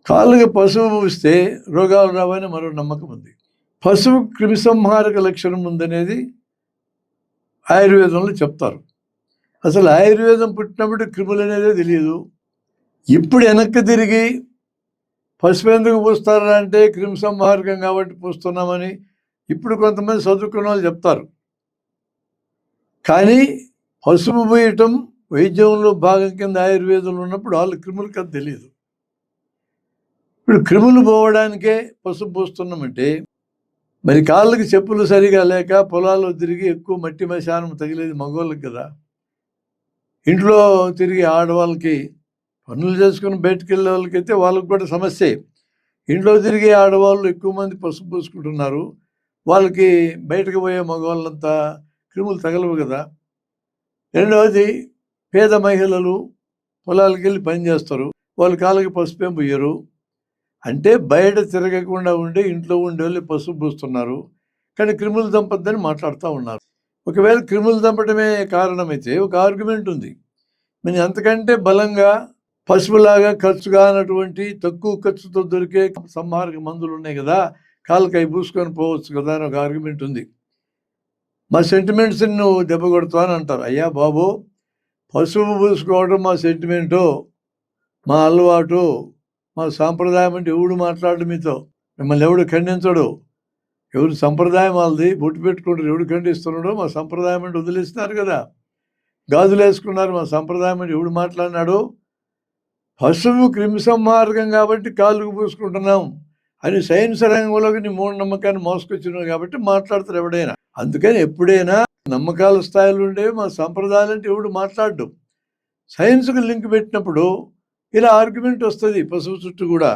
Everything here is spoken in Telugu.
కాళ్ళకి పసుపు పూస్తే రోగాలు రావని మరో నమ్మకం ఉంది. పసుపు క్రిమిసంహారక లక్షణం ఉందనేది ఆయుర్వేదంలో చెప్తారు. అసలు ఆయుర్వేదం పుట్టినప్పుడు క్రిములు అనేదే తెలియదు. ఇప్పుడు వెనక్కి తిరిగి పసుపు ఎందుకు పూస్తారా అంటే క్రిమిసంహారకం కాబట్టి పూస్తున్నామని ఇప్పుడు కొంతమంది చదువుకున్న వాళ్ళు చెప్తారు. కానీ పసుపు పూయటం వైద్యంలో భాగం కింద ఆయుర్వేదంలో ఉన్నప్పుడు వాళ్ళు క్రిములకి అది తెలియదు. ఇప్పుడు క్రిములు పోవడానికే పసుపు పూస్తున్నామంటే మరి కాళ్ళకి చెప్పులు సరిగా లేక పొలాల్లో తిరిగి ఎక్కువ మట్టి మశానం తగిలేది మగవాళ్ళకి కదా. ఇంట్లో తిరిగి ఆడవాళ్ళకి పనులు చేసుకుని బయటకు వెళ్ళే వాళ్ళకైతే వాళ్ళకి కూడా సమస్యే. ఇంట్లో తిరిగి ఆడవాళ్ళు ఎక్కువ మంది పసుపు పూసుకుంటున్నారు. వాళ్ళకి బయటకు పోయే మగవాళ్ళంతా క్రిములు తగలవు కదా. రెండవది పేద మహిళలు పొలాలకు వెళ్ళి పని చేస్తారు. వాళ్ళు కాళ్ళకి పసుపు ఏం పూయరు. అంటే బయట తిరగకుండా ఉండి ఇంట్లో ఉండే వాళ్ళు పసుపు పూస్తున్నారు. కానీ క్రిములు దంపద్దని మాట్లాడుతూ ఉన్నారు. ఒకవేళ క్రిములు దంపటమే కారణమైతే ఒక ఆర్గ్యుమెంట్ ఉంది. నేను అంతకంటే బలంగా పసుపులాగా ఖర్చు కానటువంటి తక్కువ ఖర్చుతో దొరికే సంహారక మందులు ఉన్నాయి కదా, కాళ్ళకి అవి పూసుకొని పోవచ్చు కదా అని ఒక ఆర్గ్యుమెంట్ ఉంది. మా సెంటిమెంట్స్ని నువ్వు దెబ్బ కొడతావు అని అంటారు. అయ్యా బాబు, పసుపు పూసుకోవడం మా సెంటిమెంటు, మా అలవాటు, మా సాంప్రదాయం అంటే ఎవడు మాట్లాడు మీతో, మిమ్మల్ని ఎవడు ఖండించడు. ఎవరు సంప్రదాయం వాళ్ళది, బొట్టు పెట్టుకుంటారు, ఎవడు ఖండిస్తున్నాడో మా సంప్రదాయం అంటే వదిలేస్తున్నారు కదా. గాజులు వేసుకున్నారు, మా సంప్రదాయం అంటే ఎవడు మాట్లాడినాడు. పసుపు క్రిమిసంహారకం కాబట్టి కాళ్ళకు పూసుకుంటున్నాం అని సైన్స్ రంగంలోకి నీ మూఢనమ్మకాన్ని మోసుకొచ్చినావు కాబట్టి మాట్లాడతారు ఎవడైనా. అందుకని ఎప్పుడైనా నమ్మకాల స్థాయిలో ఉండేవి మా సంప్రదాయాలు అంటే ఎవడు మాట్లాడడం. సైన్స్కి లింక్ పెట్టినప్పుడు ఇలా ఆర్గ్యుమెంట్ వస్తుంది పసుపు చుట్టూ కూడా.